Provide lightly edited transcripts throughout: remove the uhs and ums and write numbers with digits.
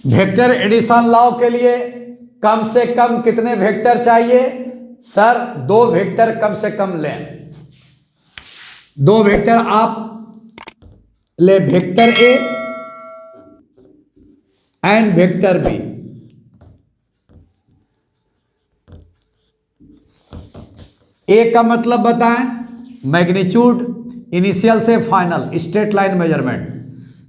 Vector addition law के लिए कम से कम कितने वेक्टर चाहिए? सर 2 वेक्टर कम से कम लें। 2 वेक्टर आप ले, vector A and vector B. A का मतलब बताएं, मैग्नीट्यूड इनिशियल से final straight line measurement.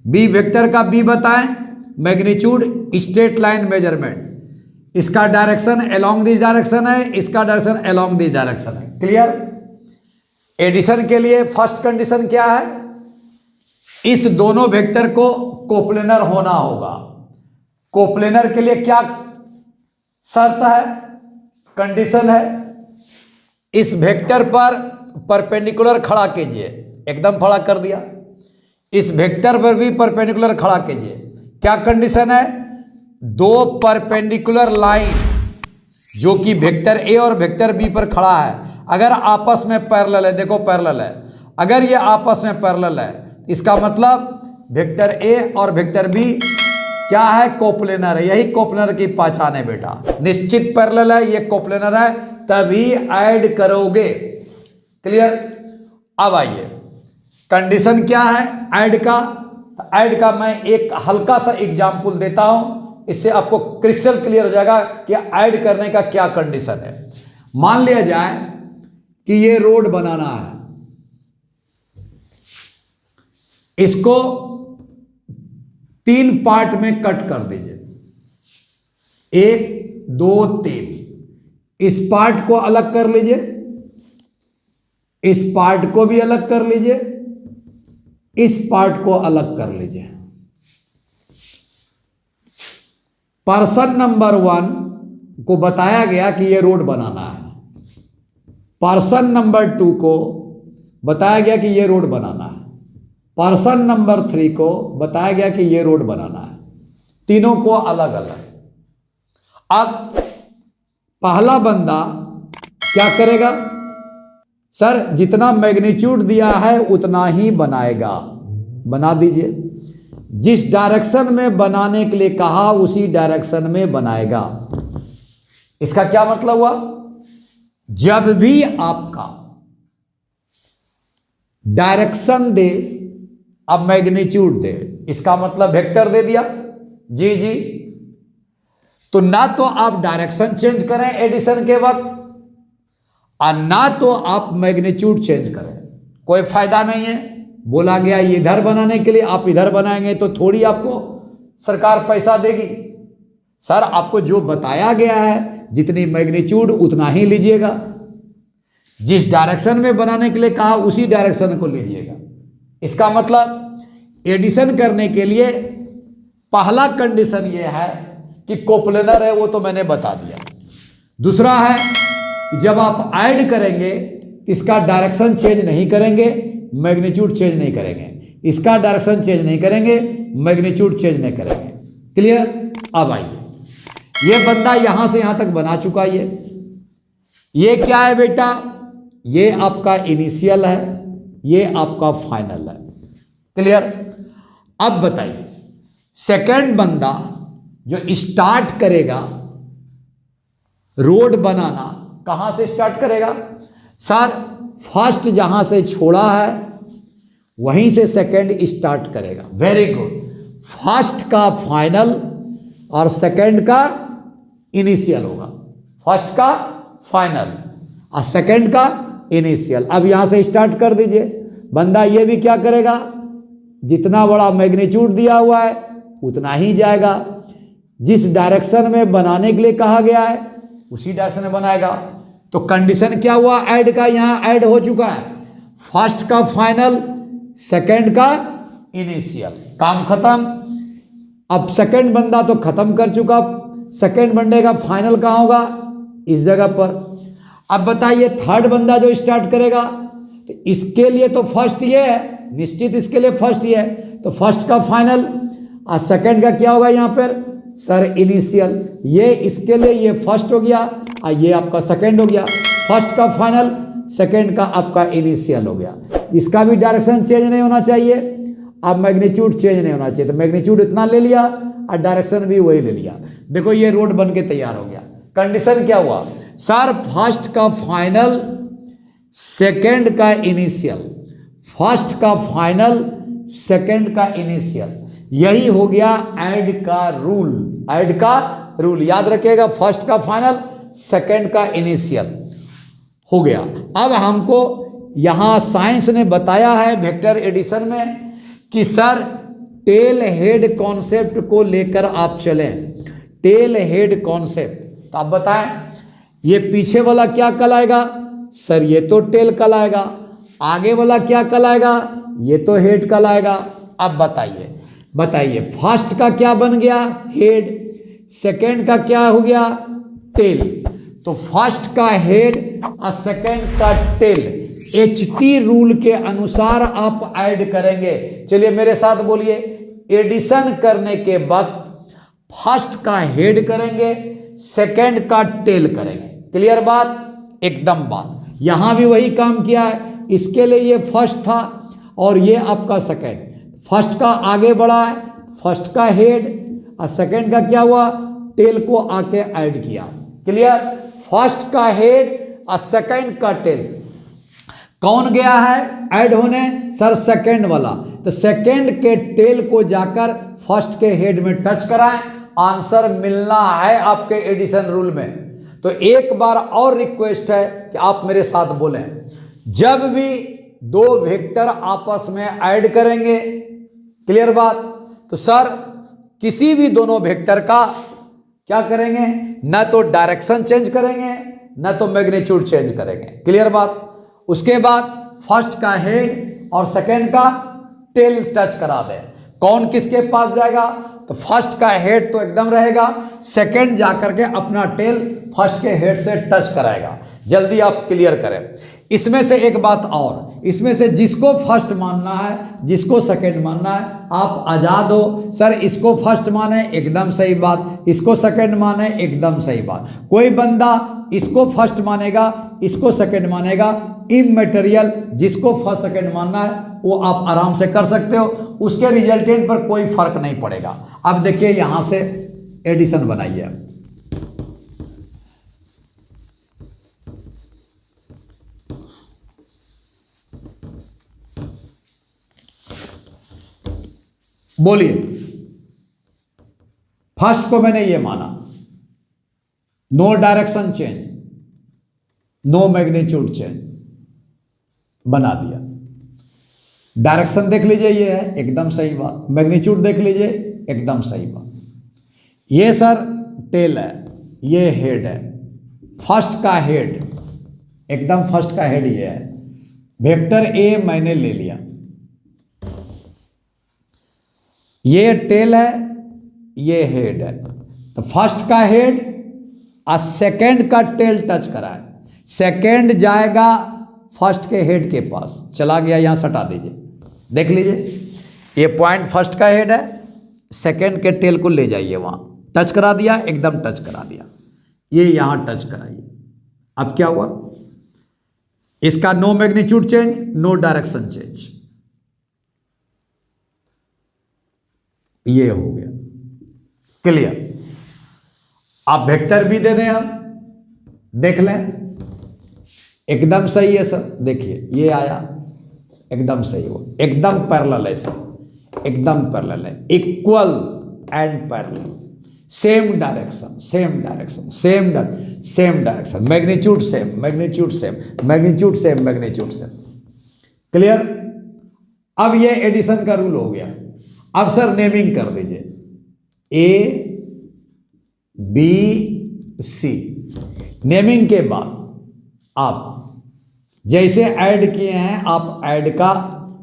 B vector का बी बताएं, मैग्नीट्यूड स्ट्रेट लाइन मेजरमेंट। इसका डायरेक्शन अलोंग दिस डायरेक्शन है, इसका डायरेक्शन अलोंग दिस डायरेक्शन है। क्लियर? एडिशन के लिए फर्स्ट कंडीशन क्या है? इस दोनों वेक्टर को कोप्लेनर होना होगा। कोप्लेनर के लिए क्या शर्त है, कंडीशन है? इस वेक्टर पर परपेंडिकुलर खड़ा कीजिए, एकदम खड़ा कर दिया। इस वेक्टर पर भी परपेंडिकुलर खड़ा कीजिए। क्या कंडीशन है? 2 परपेंडिकुलर लाइन जो कि वेक्टर ए और वेक्टर बी पर खड़ा है, अगर आपस में पैरेलल है, देखो पैरेलल है, अगर ये आपस में पैरेलल है, इसका मतलब वेक्टर ए और वेक्टर बी क्या है? कोप्लेनर है। यही कोप्लेनर की पहचान है बेटा। निश्चित पैरेलल है, ये कोप्लेनर है, तभी ऐड करोगे। क्लियर? अब आइए, कंडीशन क्या है ऐड का? ऐड का मैं एक हल्का सा एग्जाम्पल देता हूं, इससे आपको क्रिस्टल क्लियर हो जाएगा कि ऐड करने का क्या कंडीशन है। मान लिया जाए कि ये रोड बनाना है, इसको 3 पार्ट में कट कर दीजिए, 1 2 3। इस पार्ट को अलग कर लीजिए, इस पार्ट को भी अलग कर लीजिए, इस पार्ट को अलग कर लीजिए। पर्सन नंबर 1 को बताया गया कि यह रोड बनाना है, पर्सन नंबर 2 को बताया गया कि यह रोड बनाना है, पर्सन नंबर 3 को बताया गया कि यह रोड बनाना है। तीनों को अलग अलग। अब पहला बंदा क्या करेगा? सर जितना मैग्नीट्यूड दिया है उतना ही बनाएगा, बना दीजिए। जिस डायरेक्शन में बनाने के लिए कहा उसी डायरेक्शन में बनाएगा। इसका क्या मतलब हुआ? जब भी आपका डायरेक्शन दे, अब मैग्नीट्यूड दे, इसका मतलब वेक्टर दे दिया। जी जी, तो ना तो आप डायरेक्शन चेंज करें एडिशन के वक्त और ना तो आप मैग्नीट्यूड चेंज करें, कोई फायदा नहीं है। बोला गया इधर बनाने के लिए, आप इधर बनाएंगे तो थोड़ी आपको सरकार पैसा देगी। सर आपको जो बताया गया है जितनी मैग्नीट्यूड उतना ही लीजिएगा, जिस डायरेक्शन में बनाने के लिए कहा उसी डायरेक्शन को लीजिएगा। इसका मतलब एडिशन करने के लिए पहला कंडीशन यह है कि कोप्लेनर है, वो तो मैंने बता दिया। दूसरा है कि जब आप ऐड करेंगे इसका डायरेक्शन चेंज नहीं करेंगे, मैग्नीट्यूड चेंज नहीं करेंगे, इसका डायरेक्शन चेंज नहीं करेंगे, मैग्नीट्यूड चेंज नहीं करेंगे। क्लियर? अब आइए, ये बंदा यहां से यहां तक बना चुका है। ये क्या है बेटा? ये आपका इनिशियल है, ये आपका फाइनल है। क्लियर? अब बताइए, सेकंड बंदा जो स्टार्ट करेगा रोड बनाना, कहां से स्टार्ट करेगा? सर फर्स्ट जहां से छोड़ा है वहीं से सेकंड स्टार्ट करेगा। Very good. फर्स्ट का फाइनल और सेकंड का इनिशियल होगा। फर्स्ट का फाइनल और सेकंड का इनिशियल। अब यहां से स्टार्ट कर दीजिए। बंदा ये भी क्या करेगा? जितना बड़ा मैग्नीट्यूड दिया हुआ है उतना ही जाएगा। जिस डायरेक्शन में बनाने के लिए कहा गया है उसी डायरेक्शन में बनाएगा। तो कंडीशन क्या हुआ ऐड का? यहां ऐड हो चुका है, फर्स्ट का फाइनल, सेकंड का इनिशियल। काम खत्म। अब सेकंड बंदा तो खत्म कर चुका, सेकंड बंदे का फाइनल कहां होगा? इस जगह पर। अब बताइए थर्ड बंदा जो स्टार्ट करेगा, तो इसके लिए तो फर्स्ट ये है, निश्चित इसके लिए फर्स्ट ये है, तो फर्स्ट का फाइनल और सेकंड का क्या होगा यहाँ पर? Sir initial. ये इसके लिए ये फर्स्ट हो गया और ये आपका सेकंड हो गया। फर्स्ट का फाइनल, सेकंड का आपका इनिशियल हो गया। इसका भी डायरेक्शन चेंज नहीं होना चाहिए, अब मैग्नीट्यूड चेंज नहीं होना चाहिए। तो मैग्नीट्यूड इतना ले लिया और डायरेक्शन भी वही ले लिया। देखो ये रोड बन के तैयार हो गया। कंडीशन क्या हुआ सर, फर्स्ट का फाइनल सेकंड का इनिशियल, फर्स्ट का फाइनल सेकंड का इनिशियल, यही हो गया ऐड का रूल। ऐड का रूल याद रखिएगा, फर्स्ट का फाइनल सेकंड का इनिशियल हो गया। अब हमको यहां साइंस ने बताया है वेक्टर एडिशन में कि सर टेल हेड कॉन्सेप्ट को लेकर आप चलें। टेल हेड कॉन्सेप्ट, तो आप बताएं ये पीछे वाला क्या कहलाएगा सर, ये तो टेल कहलाएगा। आगे वाला क्या कहलाएगा, ये तो हेड कहलाएगा। अब बताइए फर्स्ट का क्या बन गया, हेड, सेकंड का क्या हो गया, टेल। तो फर्स्ट का हेड और सेकंड का टेल एचटी रूल के अनुसार आप ऐड करेंगे। चलिए मेरे साथ बोलिए, एडिशन करने के बाद फर्स्ट का हेड करेंगे, सेकंड का टेल करेंगे। क्लियर बात, एकदम बात। यहां भी वही काम किया है। इसके लिए ये फर्स्ट था और ये आपका सेकंड। फर्स्ट का आगे बढ़ा है, फर्स्ट का हेड और सेकंड का क्या हुआ, टेल को आके ऐड किया। क्लियर, फर्स्ट का हेड और सेकंड का टेल कौन गया है ऐड होने सर, सेकंड वाला। तो सेकंड के टेल को जाकर फर्स्ट के हेड में टच कराएं, आंसर मिलना है आपके एडिशन रूल में। तो एक बार और रिक्वेस्ट है कि आप मेरे साथ बोलें, जब भी दो वेक्टर आपस में ऐड करेंगे, क्लियर बात, तो सर किसी भी दोनों वेक्टर का क्या करेंगे, न तो डायरेक्शन चेंज करेंगे न तो मैग्नीट्यूड चेंज करेंगे। क्लियर बात। उसके बाद फर्स्ट का हेड और सेकेंड का टेल टच करा दें। कौन किसके पास जाएगा, तो फर्स्ट का हेड तो एकदम रहेगा, सेकेंड जाकर के अपना टेल फर्स्ट के हेड से टच कराएगा। जल्दी आप क्लियर करें। इसमें से एक बात और, इसमें से जिसको फर्स्ट मानना है जिसको सेकंड मानना है आप आजाद हो। सर इसको फर्स्ट माने एकदम सही बात, इसको सेकंड माने एकदम सही बात। कोई बंदा इसको फर्स्ट मानेगा इसको सेकंड मानेगा, इमैटेरियल, जिसको फर्स्ट सेकंड मानना है वो आप आराम से कर सकते हो, उसके रिजल्टेंट पर कोई फर्क नहीं पड़ेगा। अब देखिए यहां से एडिशन बनाइए। बोलिए, फर्स्ट को मैंने ये माना, no direction change, no magnitude change, बना दिया। डायरेक्शन देख लीजिए ये है एकदम सही बात, मैग्नीट्यूड देख लीजिए एकदम सही बात। ये सर टेल है, ये हेड है, फर्स्ट का हेड, एकदम फर्स्ट का हेड ये है। वेक्टर ए मैंने ले लिया, ये टेल है ये हेड है। तो फर्स्ट का हेड और सेकंड का टेल टच कराए, सेकंड जाएगा फर्स्ट के हेड के पास, चला गया, यहां सटा दीजिए, देख लीजिए ये पॉइंट फर्स्ट का हेड है, सेकंड के टेल को ले जाइए वहां, टच करा दिया, एकदम टच करा दिया, ये यहां टच कराइए। अब क्या हुआ, इसका no magnitude change, no direction change, ये हो गया। क्लियर। आप वेक्टर भी दे दें, हम देख लें, एकदम सही है सर। देखिए ये आया, एकदम सही हो, एकदम पैरेलल है सर, एकदम पैरेलल है, equal and parallel, same direction same direction same direction, magnitude same magnitude same magnitude same magnitude same. Clear. अब ये एडिशन का रूल हो गया। अब सर नेमिंग कर दीजिए, ए बी सी। नेमिंग के बाद आप जैसे ऐड किए हैं आप ऐड का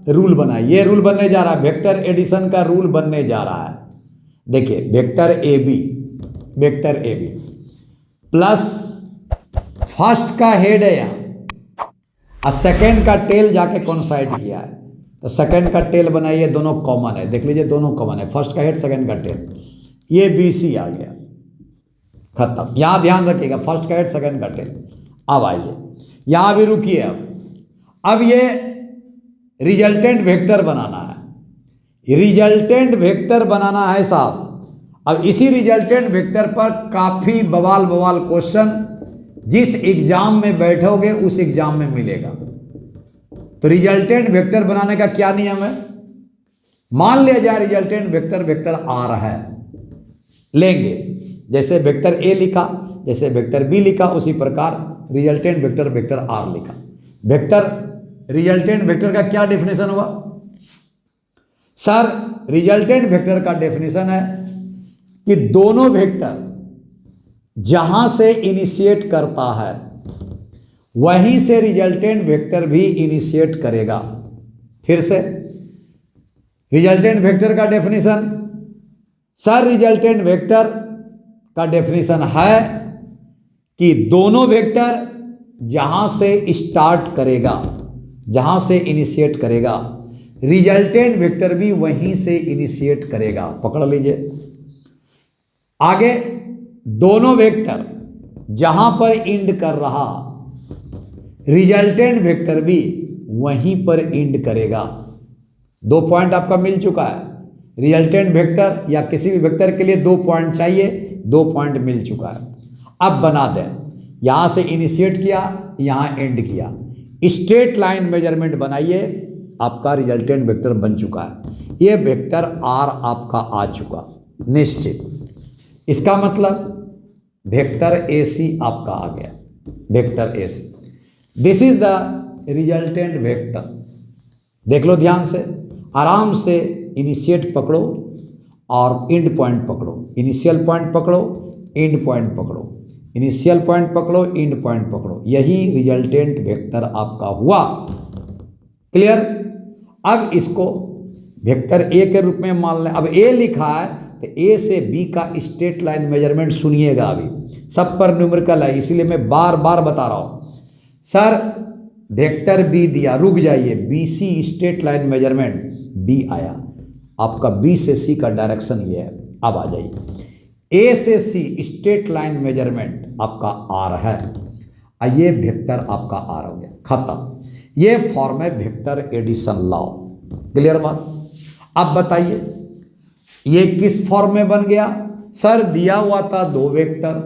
रूल बनाइए। ये रूल बनने जा रहा है, वेक्टर एडिशन का रूल बनने जा रहा है। देखिए vector A B plus first का हेड है यहाँ और सेकेंड का टेल जाके कौन साइड किया है, तो सेकंड का टेल बनाइए, दोनों कॉमन है, देख लीजिए दोनों कॉमन है, फर्स्ट का हेड सेकंड का टेल, ये बी सी आ गया, खत्म। यहां ध्यान रखिएगा, फर्स्ट का हेड सेकंड का टेल। अब आइए यहां भी रुकिए। अब ये रिजल्टेंट वेक्टर बनाना है, रिजल्टेंट वेक्टर बनाना है साहब। अब इसी रिजल्टेंट वेक्टर पर काफी बवाल बवाल क्वेश्चन जिस एग्जाम में बैठोगे उस एग्जाम में मिलेगा। तो रिजल्टेंट वेक्टर बनाने का क्या नियम है? मान लिया जाए रिजल्टेंट वेक्टर वेक्टर आर है, लेंगे जैसे वेक्टर ए लिखा, जैसे वेक्टर बी लिखा, उसी प्रकार रिजल्टेंट वेक्टर वेक्टर आर लिखा। वेक्टर रिजल्टेंट वेक्टर का क्या डेफिनेशन हुआ? सर रिजल्टेंट वेक्टर का डेफिनेशन है कि दोनों वेक्टर जहां से इनिशिएट करता है वहीं से रिजल्टेंट वेक्टर भी इनिशिएट करेगा। फिर से रिजल्टेंट वेक्टर का डेफिनेशन, सर रिजल्टेंट वेक्टर का डेफिनेशन है कि दोनों वेक्टर जहां से स्टार्ट करेगा, जहां से इनिशिएट करेगा, रिजल्टेंट वेक्टर भी वहीं से इनिशिएट करेगा। पकड़ लीजिए आगे, दोनों वेक्टर जहां पर एंड कर रहा, रिजल्टेंट वेक्टर भी वहीं पर एंड करेगा। 2 पॉइंट आपका मिल चुका है। रिजल्टेंट वेक्टर या किसी भी वेक्टर के लिए 2 पॉइंट चाहिए, 2 पॉइंट मिल चुका है। अब बना दें, यहां से इनिशिएट किया, यहां एंड किया, स्ट्रेट लाइन मेजरमेंट बनाइए, आपका रिजल्टेंट वेक्टर बन चुका है। ये वेक्टर आर आपका आ चुका निश्चित। इसका मतलब वेक्टर ए सी आपका आ गया, vector A C. This is the resultant vector. देख लो ध्यान से, आराम से इनिशिएट पकड़ो और एंड पॉइंट पकड़ो, इनिशियल पॉइंट पकड़ो, एंड पॉइंट पकड़ो, इनिशियल पॉइंट पकड़ो, एंड पॉइंट पकड़ो, यही रिजल्टेंट वेक्टर आपका हुआ। क्लियर? अब इसको वेक्टर ए के रूप में मान लें। अब ए लिखा है तो ए से बी का स्ट्रेट लाइन मेजरमेंट सुनिएगा, अभी सब पर न्यूमेरिकल है इसीलिए मैं बार बार बता रहा हूं। सर वेक्टर बी दिया, रुक जाइए, B C straight line measurement B आया, आपका बी से सी का डायरेक्शन ये है। अब आ जाइए, ए से सी स्ट्रेट लाइन मेजरमेंट आपका आर है, ये वेक्टर आपका आर हो गया, खत्म। ये फॉर्म है वेक्टर एडिशन लॉ। क्लियर बात? अब बताइए ये किस फॉर्म में बन गया? सर दिया हुआ था 2 वेक्टर,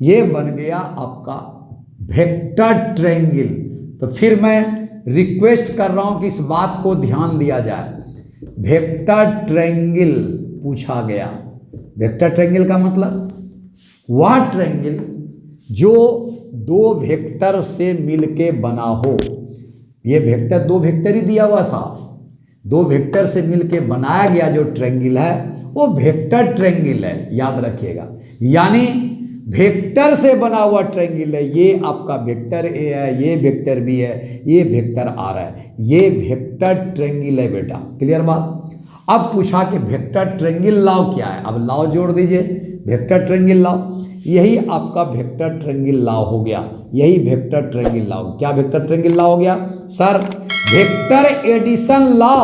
ये बन गया आपका वेक्टर ट्रायंगल। तो फिर मैं रिक्वेस्ट कर रहा हूं कि इस बात को ध्यान दिया जाए। वेक्टर ट्रायंगल पूछा गया। वेक्टर ट्रायंगल का मतलब वह ट्रायंगल जो 2 वेक्टर से मिलके बना हो। ये वेक्टर 2 वेक्टर ही दिया हुआ साहब, 2 वेक्टर से मिलके बनाया गया जो ट्रायंगल है वो वेक्टर ट्रायंगल है, याद रखिएगा। यानी वेक्टर से बना हुआ ट्रायंगल है, ये आपका वेक्टर ए है, ये वेक्टर बी है, ये वेक्टर आर है, ये वेक्टर ट्रायंगल है बेटा। क्लियर बात? अब पूछा कि वेक्टर ट्रायंगल लॉ क्या है, अब लॉ जोड़ दीजिए, वेक्टर ट्रायंगल लॉ, यही आपका वेक्टर ट्रायंगल लॉ हो गया, यही वेक्टर ट्रायंगल लॉ। क्या वेक्टर ट्रायंगल लॉ हो गया? सर वेक्टर एडिशन लॉ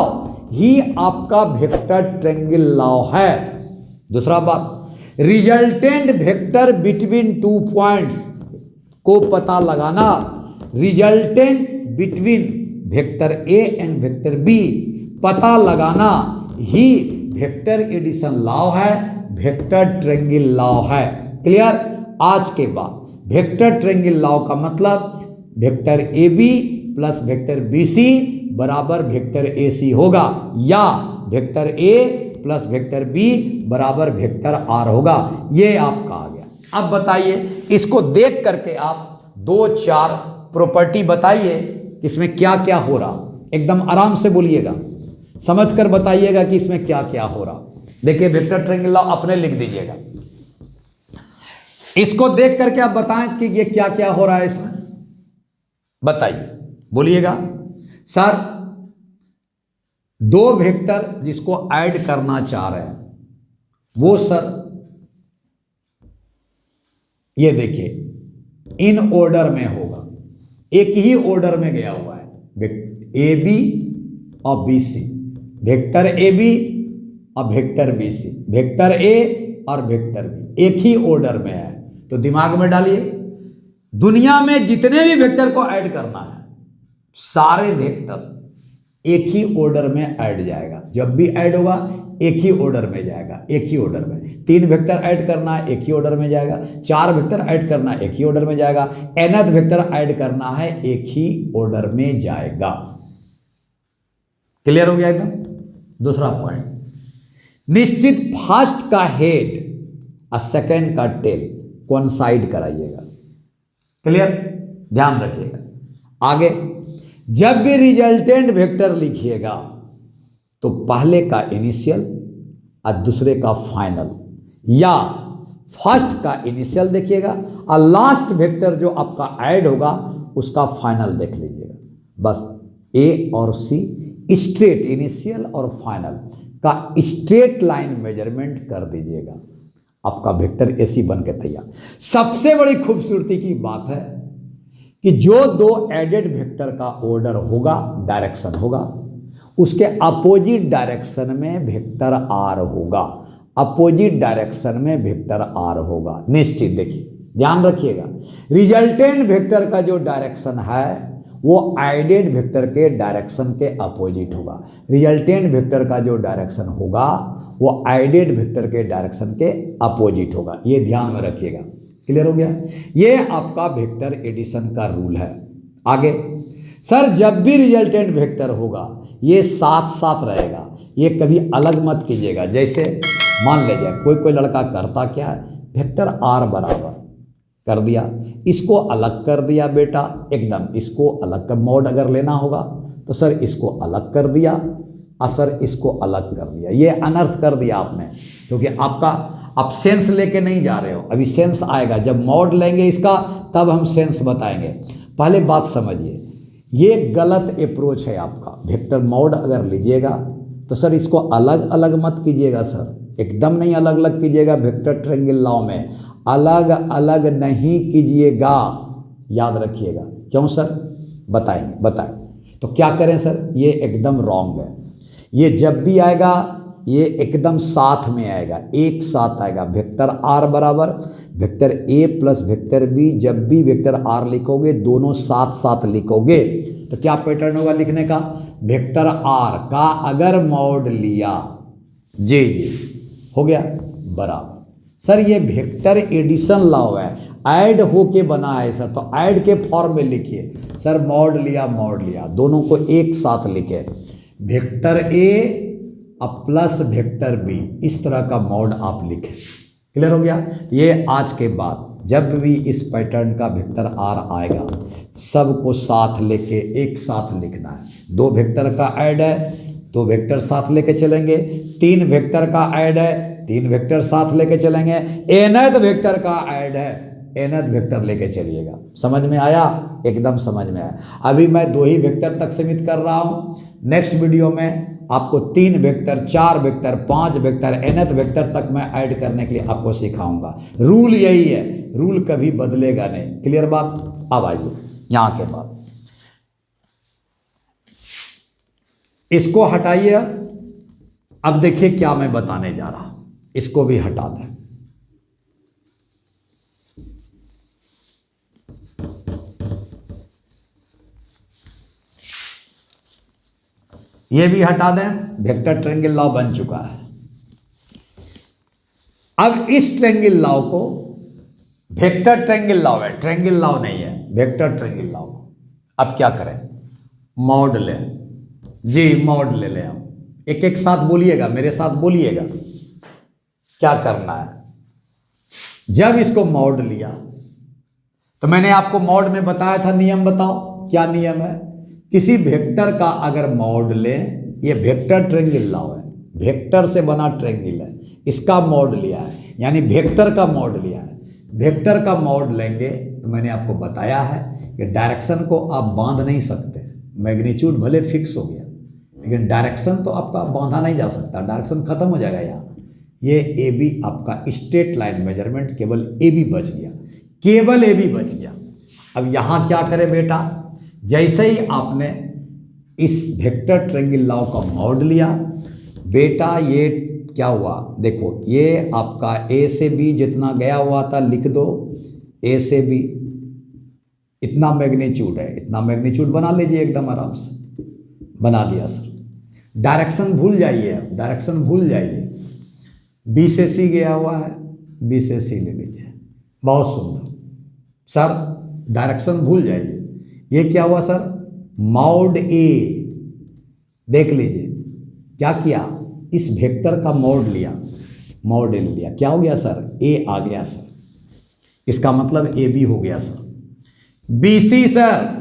ही आपका वेक्टर ट्रायंगल लॉ है। दूसरा बात, रिजल्टेंट वेक्टर बिटवीन 2 पॉइंट्स को पता लगाना, resultant between vector A and vector B पता लगाना ही वेक्टर एडिशन लॉ है, वेक्टर ट्रायंगल लॉ है। क्लियर? आज के बाद वेक्टर ट्रायंगल लॉ का मतलब vector A B plus vector B C बराबर वेक्टर ए सी होगा, या vector A plus vector B बराबर वेक्टर आर होगा। ये आपका आ गया। अब बताइए इसको देख करके आप 2-4 प्रॉपर्टी बताइए कि इसमें क्या क्या हो रहा। एकदम आराम से बोलिएगा, समझकर बताइएगा कि इसमें क्या क्या हो रहा। देखिए वेक्टर ट्रायंगल लॉ अपने लिख दीजिएगा, इसको देख करके आप बताएं कि ये क्या क्या हो रहा है इसमें, बताइए, बोलिएगा। सर 2 वेक्टर जिसको ऐड करना चाह रहे हैं वो सर ये देखिए इन ऑर्डर में होगा, एक ही ऑर्डर में गया हुआ है, ए बी और B C, vector A B और vector B C, vector A और वेक्टर बी एक ही ऑर्डर में है। तो दिमाग में डालिए, दुनिया में जितने भी वेक्टर को ऐड करना है सारे वेक्टर एक ही ऑर्डर में ऐड जाएगा। जब भी ऐड होगा एक ही ऑर्डर में जाएगा, एक ही ऑर्डर में। 3 वेक्टर ऐड करना है, एक ही ऑर्डर में जाएगा। 4 वेक्टर ऐड करना है, एक ही ऑर्डर में जाएगा। nth वेक्टर ऐड करना है, एक ही ऑर्डर में जाएगा। क्लियर हो गया एकदम। दूसरा पॉइंट, निश्चित फर्स्ट का हेड और सेकेंड का टेल कोइंसाइड कराइएगा। क्लियर, ध्यान रखिएगा। आगे, जब भी रिजल्टेंट वेक्टर लिखिएगा तो पहले का इनिशियल और दूसरे का फाइनल, या फर्स्ट का इनिशियल देखिएगा और लास्ट वेक्टर जो आपका ऐड होगा उसका फाइनल देख लीजिएगा। बस ए और सी स्ट्रेट, इनिशियल और फाइनल का स्ट्रेट लाइन मेजरमेंट कर दीजिएगा, आपका वेक्टर ऐसी बन के तैयार। सबसे बड़ी खूबसूरती की बात है कि जो 2 एडेड वेक्टर का ऑर्डर होगा, डायरेक्शन होगा, उसके अपोजिट डायरेक्शन में वेक्टर आर होगा, अपोजिट डायरेक्शन में वेक्टर आर होगा निश्चित। देखिए ध्यान रखिएगा, रिजल्टेंट वेक्टर का जो डायरेक्शन है वो आइडेड वेक्टर के डायरेक्शन के अपोजिट होगा। रिजल्टेंट वेक्टर का जो डायरेक्शन होगा वो आइडेड वेक्टर के डायरेक्शन के अपोजिट होगा, ये ध्यान में रखिएगा। क्लियर हो गया। ये आपका वेक्टर एडिशन का रूल है। आगे, सर जब भी रिजल्टेंट वेक्टर होगा ये साथ साथ रहेगा, ये कभी अलग मत कीजिएगा। जैसे मान लीजिए कोई लड़का करता क्या है, वेक्टर आर बराबर कर दिया, इसको अलग कर दिया बेटा, एकदम इसको अलग कर। मॉड अगर लेना होगा तो सर इसको अलग कर दिया और सर इसको अलग कर दिया। ये अनर्थ कर दिया आपने, क्योंकि आपका आप सेंस लेके नहीं जा रहे हो, अभी सेंस आएगा। जब मॉड लेंगे इसका तब हम सेंस बताएंगे। पहले बात समझिए, ये गलत अप्रोच है आपका। वेक्टर मॉड अगर लीजिएगा तो सर इसको अलग अलग मत कीजिएगा सर, एकदम नहीं अलग अलग कीजिएगा। वेक्टर ट्रायंगल लॉ में अलग अलग नहीं कीजिएगा, याद रखिएगा। क्यों सर, बताएंगे। तो क्या करें सर, ये एकदम रॉन्ग है। ये जब भी आएगा ये एकदम साथ में आएगा, एक साथ आएगा। वेक्टर आर बराबर vector A plus vector B. जब भी वेक्टर आर लिखोगे दोनों साथ साथ लिखोगे तो क्या पैटर्न होगा लिखने का, वेक्टर आर का अगर मॉड लिया, जी हो गया बराबर। सर ये वेक्टर एडिशन लॉ है, ऐड होके बना है सर, तो ऐड के फॉर्म में लिखिए सर। मॉड लिया, दोनों को एक साथ लिखे, वेक्टर ए अब प्लस वेक्टर बी, इस तरह का मॉड आप लिखें। क्लियर हो गया। ये आज के बाद जब भी इस पैटर्न का वेक्टर आर आएगा सबको साथ लेके एक साथ लिखना है। 2 वेक्टर का ऐड है, 2 वेक्टर साथ लेके चलेंगे। 3 वेक्टर का ऐड है, 3 वेक्टर साथ लेके चलेंगे। nth वेक्टर का ऐड है, nth वेक्टर लेके चलिएगा। समझ में आया, एकदम समझ में आया। अभी मैं 2 ही वेक्टर तक सीमित कर रहा हूँ। नेक्स्ट वीडियो में आपको 3 vector, 4 vector, 5 vector, nth vector तक मैं ऐड करने के लिए आपको सिखाऊंगा। रूल यही है, रूल कभी बदलेगा नहीं। क्लियर बात। अब आइए यहाँ के बाद इसको हटाइए। अब देखिए क्या मैं बताने जा रहा हूं, इसको भी हटा दें। ये भी हटा दें, वेक्टर ट्रायंगल लॉ बन चुका है। अब इस ट्रायंगल लॉ को, वेक्टर ट्रायंगल लॉ है, ट्रायंगल लॉ नहीं है, वेक्टर ट्रायंगल लॉ। अब क्या करें, मॉड लें जी, मॉड ले लें। हम एक एक साथ बोलिएगा, मेरे साथ बोलिएगा क्या करना है। जब इसको मॉड लिया तो मैंने आपको मॉड में बताया था, नियम बताओ क्या नियम है। किसी वेक्टर का अगर मॉड लें, ये वेक्टर ट्रायंगल लॉ है, वेक्टर से बना ट्रायंगल है, इसका मॉड लिया है, यानी वेक्टर का मॉड लिया है। वेक्टर का मॉड लेंगे तो मैंने आपको बताया है कि डायरेक्शन को आप बांध नहीं सकते। मैग्नीट्यूड भले फिक्स हो गया लेकिन डायरेक्शन तो आपका बांधा नहीं जा सकता, डायरेक्शन खत्म हो जाएगा। यहाँ ये ए बी आपका स्ट्रेट लाइन मेजरमेंट, केवल ए बी बच गया, केवल ए बी बच गया। अब यहाँ क्या करें बेटा, जैसे ही आपने इस वेक्टर ट्रायंगल लॉ का मॉड लिया बेटा, ये क्या हुआ देखो, ये आपका ए से बी जितना गया हुआ था लिख दो, ए से बी इतना मैग्नीट्यूड है, इतना मैग्नीट्यूड बना लीजिए, एकदम आराम से बना दिया सर। डायरेक्शन भूल जाइए, डायरेक्शन भूल जाइए। बी से सी गया हुआ है, बी से सी ले लीजिए, बहुत सुंदर। सर डायरेक्शन भूल जाइए। ये क्या हुआ सर, मॉड ए, देख लीजिए क्या किया, इस वेक्टर का मॉड लिया, मॉड ए लिया, क्या हो गया सर, ए आ गया सर, इसका मतलब ए बी हो गया sir. B C sir,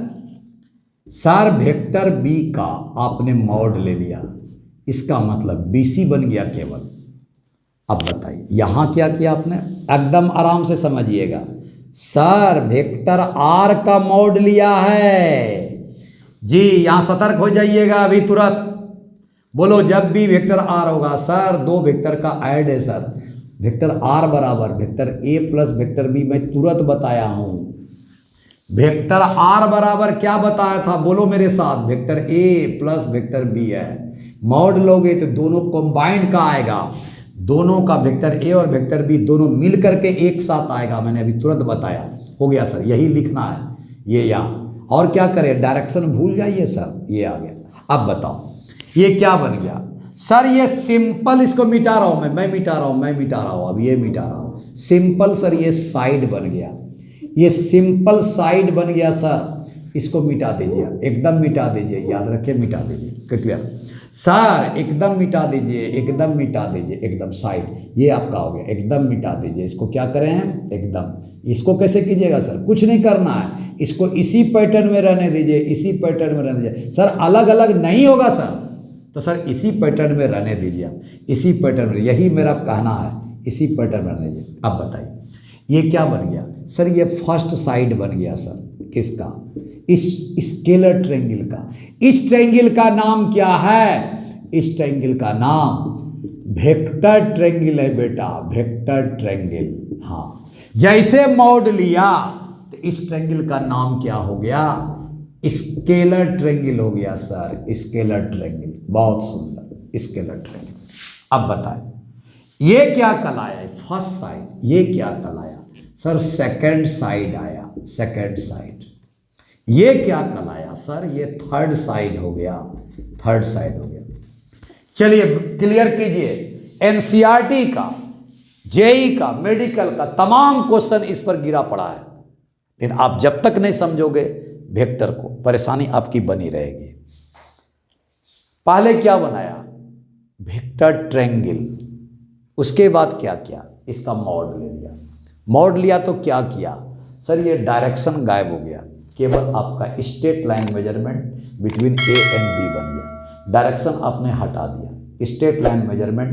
sir vector B का आपने मॉड ले लिया, इसका मतलब बी सी बन गया केवल। अब बताइए यहां क्या किया आपने, एकदम आराम से समझिएगा। सर वेक्टर आर का मॉड लिया है जी, यहां सतर्क हो जाइएगा अभी तुरंत। बोलो जब भी वेक्टर आर होगा, सर दो वेक्टर का ऐड है सर, वेक्टर आर बराबर vector A plus vector B, मैं तुरंत बताया हूं। वेक्टर आर बराबर क्या बताया था, बोलो मेरे साथ, vector A plus vector B है। मॉड लोगे तो दोनों कंबाइंड का आएगा, दोनों का वेक्टर ए और वेक्टर बी दोनों मिल करके एक साथ आएगा, मैंने अभी तुरंत बताया। हो गया सर, यही लिखना है ये यहाँ। और क्या करें, डायरेक्शन भूल जाइए सर, ये आ गया। अब बताओ ये क्या बन गया सर, ये सिंपल, इसको मिटा रहा हूं मैं मिटा रहा हूं, मैं मिटा रहा हूं, अब ये मिटा रहा हूं। सिंपल सर ये साइड बन गया, ये सिंपल साइड बन गया सर, इसको मिटा दीजिए, एकदम मिटा दीजिए, याद रखिए मिटा दीजिए, क्लियर सर, एकदम मिटा दीजिए, एकदम मिटा दीजिए, एकदम साइड, ये आपका हो गया, एकदम मिटा दीजिए। इसको क्या करें हम, एकदम, इसको कैसे कीजिएगा सर, कुछ नहीं करना है, इसको इसी पैटर्न में रहने दीजिए, इसी पैटर्न में रहने दीजिए सर, अलग अलग नहीं होगा सर, तो सर इसी पैटर्न में रहने दीजिए, इसी पैटर्न में, यही मेरा कहना है, इसी पैटर्न में रहने दीजिए। अब बताइए ये क्या बन गया सर, ये फर्स्ट साइड बन गया सर, किसका, इस स्केलर ट्रायंगल का। इस ट्रायंगल का नाम क्या है, इस ट्रायंगल का नाम वेक्टर ट्रायंगल है बेटा, वेक्टर ट्रायंगल। हाँ, जैसे मॉड लिया तो इस ट्रायंगल का नाम क्या हो गया, स्केलर ट्रायंगल हो गया सर, स्केलर ट्रायंगल, बहुत सुंदर स्केलर ट्रायंगल। अब बताएं ये क्या कहलाया, फर्स्ट साइड, ये क्या कहलाया सर, सेकंड साइड आया, सेकंड साइड। ये क्या कहलाया सर, ये थर्ड साइड हो गया, थर्ड साइड हो गया। चलिए क्लियर कीजिए, एनसीईआरटी का, जेई का, मेडिकल का तमाम क्वेश्चन इस पर गिरा पड़ा है, लेकिन आप जब तक नहीं समझोगे वेक्टर को, परेशानी आपकी बनी रहेगी। पहले क्या बनाया, वेक्टर ट्रायंगल, उसके बाद क्या किया, इसका मॉड ले लिया, मॉड लिया तो क्या किया सर, ये डायरेक्शन गायब हो गया, केवल आपका straight line measurement between A and B बन गया, डायरेक्शन आपने हटा दिया, straight line measurement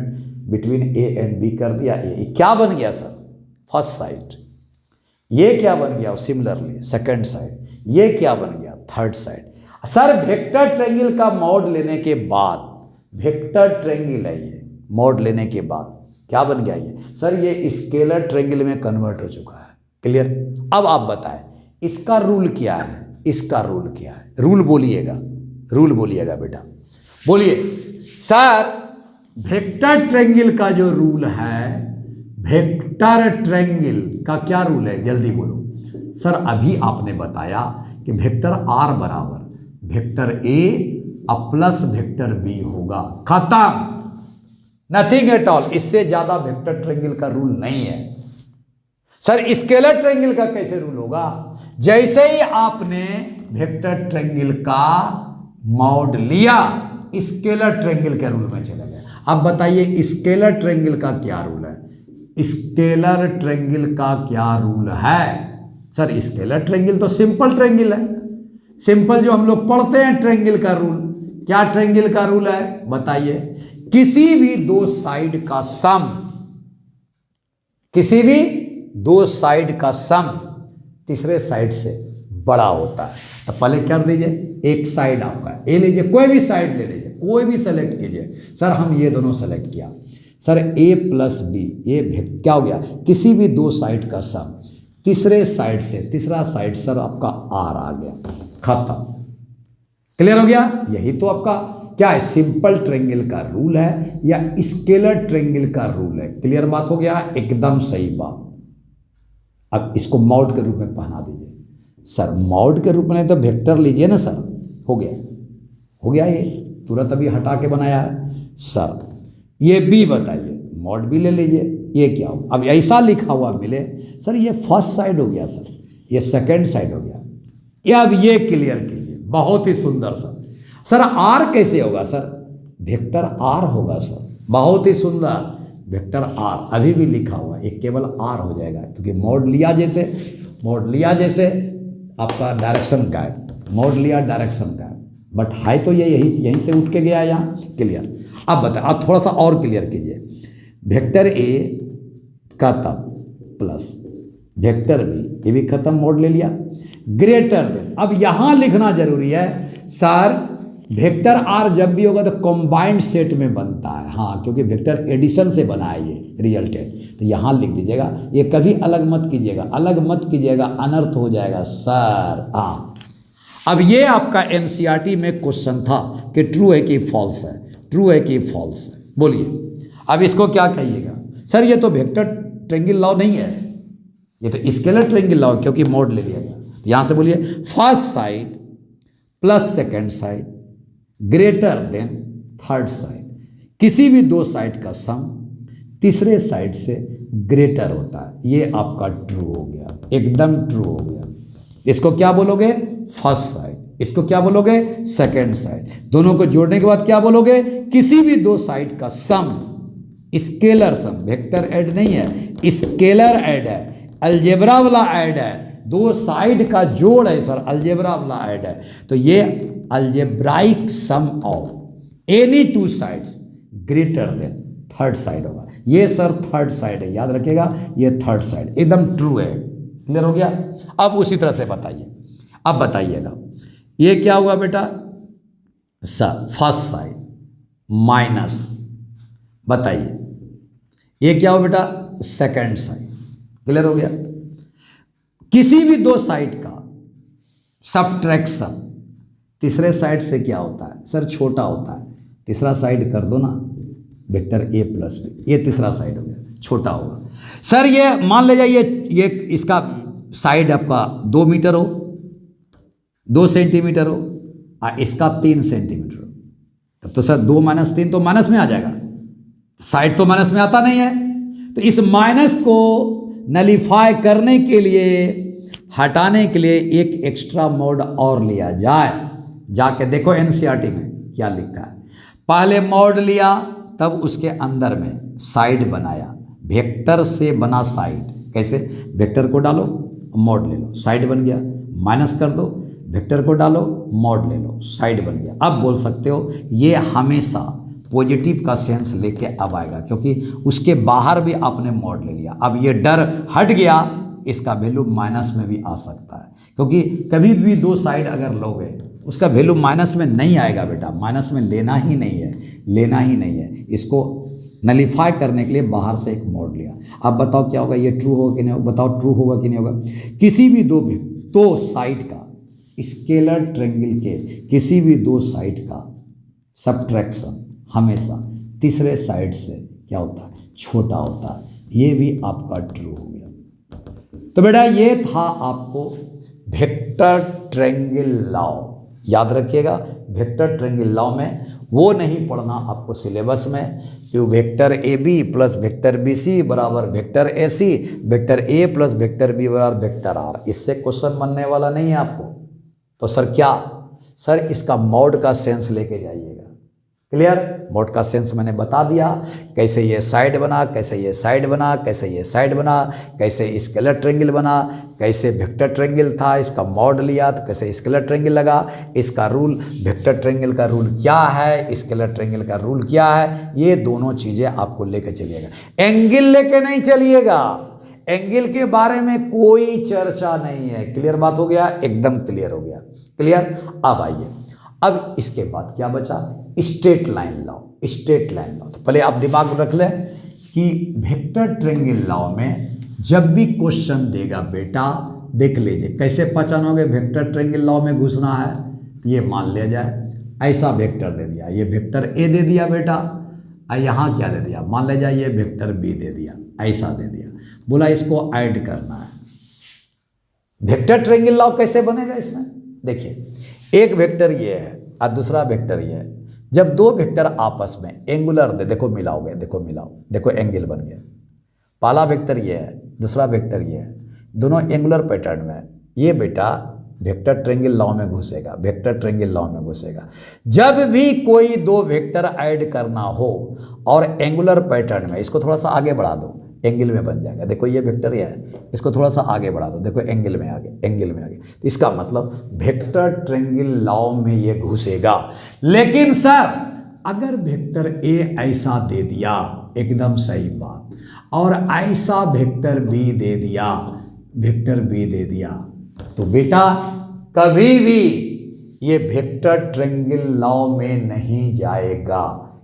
between A and B कर दिया। ए क्या बन गया सर, फर्स्ट साइड। ये क्या बन गया, सिमिलरली सेकंड साइड। ये क्या बन गया, third side. Sir vector triangle का मॉड लेने के बाद, वेक्टर ट्रायंगल है ये, मॉड लेने के बाद क्या बन गया ये सर, ये स्केलर ट्रायंगल में कन्वर्ट हो चुका है, क्लियर। अब आप बताएं इसका रूल क्या है, इसका रूल क्या है, रूल बोलिएगा, रूल बोलिएगा बेटा, बोलिए सर। वेक्टर ट्रायंगल का जो रूल है, वेक्टर ट्रायंगल का क्या रूल है, जल्दी बोलो सर। अभी आपने बताया कि वेक्टर आर बराबर vector A plus vector B होगा, खत्म, नथिंग एट ऑल। इससे ज्यादा वेक्टर ट्रायंगल का रूल नहीं है सर। स्केलर ट्रायंगल का कैसे रूल होगा, जैसे ही आपने वेक्टर ट्रायंगल का मॉड लिया, स्केलर ट्रायंगल के रूल में चला गया। अब बताइए स्केलर ट्रायंगल का क्या रूल है, स्केलर ट्रायंगल का क्या रूल है सर। स्केलर ट्रायंगल तो सिंपल ट्रायंगल है, सिंपल जो हम लोग पढ़ते हैं ट्रायंगल का रूल। क्या ट्रायंगल का रूल है बताइए, किसी भी दो साइड का सम, किसी भी दो साइड का सम तीसरे साइड से बड़ा होता है। तो पहले कर दीजिए, एक साइड आपका ए लीजिए, कोई भी साइड ले लीजिए, कोई भी सेलेक्ट कीजिए। सर हम ये दोनों सेलेक्ट किया सर, ए प्लस बी, ये क्या हो गया, किसी भी दो साइड का सम तीसरे साइड से, तीसरा साइड सर आपका आर आ गया, खत्म, क्लियर हो गया। यही तो आपका क्या है, सिंपल ट्रायंगल का रूल है या स्केलर ट्रायंगल का रूल है। क्लियर बात हो गया, एकदम सही बात। अब इसको मॉड के रूप में पहना दीजिए सर, मॉड के रूप में तो वेक्टर लीजिए ना सर, हो गया, हो गया ये तुरंत अभी हटा के बनाया है। सर ये बी बताइए, मॉड बी ले लीजिए, ये क्या हो, अब ऐसा लिखा हुआ मिले सर ये फर्स्ट साइड हो गया, सर ये सेकंड साइड हो गया, ये अब ये क्लियर कीजिए, बहुत ही सुंदर सर। सर आर कैसे होगा सर, वेक्टर आर होगा सर, बहुत ही सुंदर, वेक्टर आर अभी भी लिखा हुआ है, एक केवल आर हो जाएगा क्योंकि मोड लिया जैसे आपका डायरेक्शन गायब, मोड लिया डायरेक्शन गायब, बट है तो ये यहीं से उठ के गया यहाँ, क्लियर। अब बताए, आप थोड़ा सा और क्लियर कीजिए, वेक्टर ए खत्म प्लस वेक्टर बी, ये भी खत्म, मोड ले लिया, ग्रेटर देन। अब यहाँ लिखना जरूरी है सर, वेक्टर आर जब भी होगा तो कॉम्बाइंड सेट में बनता है, हाँ क्योंकि वेक्टर एडिशन से बना है ये रिजल्टेंट, तो यहाँ लिख दीजिएगा, ये कभी अलग मत कीजिएगा, अनर्थ हो जाएगा सर। हाँ अब ये आपका एनसीईआरटी में क्वेश्चन था कि ट्रू है कि फॉल्स है, बोलिए अब इसको क्या कहिएगा। सर ये तो वेक्टर ट्रायंगल लॉ नहीं है, ये तो स्केलर ट्रायंगल लॉ क्योंकि मोड ले लिया गया। यहाँ से बोलिए first side plus second side greater than third side, किसी भी दो साइड का सम तीसरे साइड से ग्रेटर होता है, ये आपका ट्रू हो गया, एकदम ट्रू हो गया। इसको क्या बोलोगे, फर्स्ट साइड, इसको क्या बोलोगे, सेकेंड साइड, दोनों को जोड़ने के बाद क्या बोलोगे, किसी भी दो साइड का सम, स्केलर सम, वेक्टर ऐड नहीं है, स्केलर ऐड है, अलजेब्रा वाला ऐड है, दो साइड का जोड़ है सर, अलजेब्रा वाला ऐड है, तो ये algebraic sum of any two sides greater than third side होगा। ये सर थर्ड साइड है, याद रखिएगा, ये थर्ड साइड एकदम ट्रू है, क्लियर हो गया। अब उसी तरह से बताइए, अब बताइएगा ये क्या हुआ बेटा सर, फर्स्ट साइड माइनस, बताइए ये क्या हुआ बेटा, सेकंड साइड, क्लियर हो गया। किसी भी दो साइड का सब्ट्रैक्शन तीसरे साइड से क्या होता है सर, छोटा होता है, तीसरा साइड कर दो ना, वेक्टर ए प्लस बी, ये तीसरा साइड हो गया, छोटा होगा सर। ये मान ले जाइए ये इसका साइड आपका 2 मीटर हो, 2 सेंटीमीटर हो, और इसका 3 सेंटीमीटर हो, तब तो सर 2 - 3 तो माइनस में आ जाएगा, साइड तो माइनस में आता नहीं है, तो इस माइनस को नलीफाई करने के लिए, हटाने के लिए एक एक्स्ट्रा मोड और लिया जाए। जाके देखो एनसीईआरटी में क्या लिखा है, पहले मोड लिया तब उसके अंदर में साइड बनाया, वेक्टर से बना साइड, कैसे, वेक्टर को डालो मोड ले लो, साइड बन गया, माइनस कर दो, वेक्टर को डालो मोड ले लो, साइड बन गया। अब बोल सकते हो ये हमेशा पॉजिटिव का सेंस लेके अब आएगा, क्योंकि उसके बाहर भी आपने मोड ले लिया, अब ये डर हट गया, इसका वैल्यू माइनस में भी आ सकता है, क्योंकि कभी भी दो साइड अगर लोगे उसका वैल्यू माइनस में नहीं आएगा बेटा, माइनस में लेना ही नहीं है, इसको नलीफाई करने के लिए बाहर से एक मोड लिया। अब बताओ क्या होगा, ये ट्रू होगा कि नहीं होगा, बताओ ट्रू होगा कि नहीं होगा। किसी भी दो साइड का स्केलर ट्रायंगल के किसी भी दो साइड का सब्ट्रैक्शन हमेशा तीसरे साइड से क्या होता है, छोटा होता है, ये भी आपका ट्रू हो गया। तो बेटा ये था आपको वेक्टर ट्रायंगल लॉ, याद रखिएगा। वेक्टर ट्रायंगल लॉ में वो नहीं पढ़ना आपको सिलेबस में कि vector A B plus vector B C बराबर vector A C, vector A plus vector B बराबर वेक्टर आर, इससे क्वेश्चन बनने वाला नहीं है आपको। तो सर क्या, सर इसका मोड का सेंस लेके जाइएगा, क्लियर। मोड का सेंस मैंने बता दिया, कैसे ये साइड बना, कैसे ये साइड बना, कैसे ये साइड बना, कैसे स्केलर ट्रायंगल बना, कैसे वेक्टर ट्रायंगल था, इसका मोड लिया तो कैसे स्केलर ट्रायंगल लगा, इसका रूल, वेक्टर ट्रायंगल का रूल क्या है, स्केलर ट्रायंगल का रूल क्या है, ये दोनों चीज़ें आपको लेके चलिएगा। एंगल लेके नहीं चलिएगा, एंगल के बारे में कोई चर्चा नहीं है, क्लियर बात हो गया, एकदम क्लियर हो गया, क्लियर। अब आइए, अब इसके बाद क्या बचा, straight line law. Straight line law तो पहले आप दिमाग में रख लें कि वेक्टर ट्रायंगल लॉ में जब भी क्वेश्चन देगा बेटा, देख लीजिए कैसे पहचानोगे वेक्टर ट्रायंगल लॉ में घुसना है। ये मान लिया जाए ऐसा वेक्टर दे दिया, ये वेक्टर ए दे दिया बेटा, और यहाँ क्या दे दिया, मान लिया जाए ये वेक्टर बी दे दिया, ऐसा दे दिया, बोला इसको ऐड करना है। वेक्टर ट्रायंगल लॉ कैसे बनेगा इसमें, देखिए एक वेक्टर ये है और दूसरा वेक्टर ये है, जब दो वेक्टर आपस में एंगुलर दे, देखो मिलाओगे, देखो मिलाओ, देखो एंगल बन गया। पहला वेक्टर ये है, दूसरा वेक्टर ये है, दोनों एंगुलर पैटर्न में। ये बेटा वेक्टर ट्रायंगल लॉ में घुसेगा, वेक्टर ट्रायंगल लॉ में घुसेगा। जब भी कोई दो वेक्टर ऐड करना हो और एंगुलर पैटर्न में, इसको थोड़ा सा आगे बढ़ा दो, एंगल में बन जाएगा। देखो ये वेक्टर ये है, इसको थोड़ा सा आगे बढ़ा दो, देखो एंगल में आगे, एंगल में आगे। तो इसका मतलब वेक्टर ट्रायंगल लॉ में ये घुसेगा। लेकिन सर अगर वेक्टर ए ऐसा दे दिया, एकदम सही बात, और ऐसा वेक्टर बी दे दिया, वेक्टर बी दे दिया, तो बेटा कभी भी ये वेक्टर ट्रायंगल लॉ में नहीं जाएगा।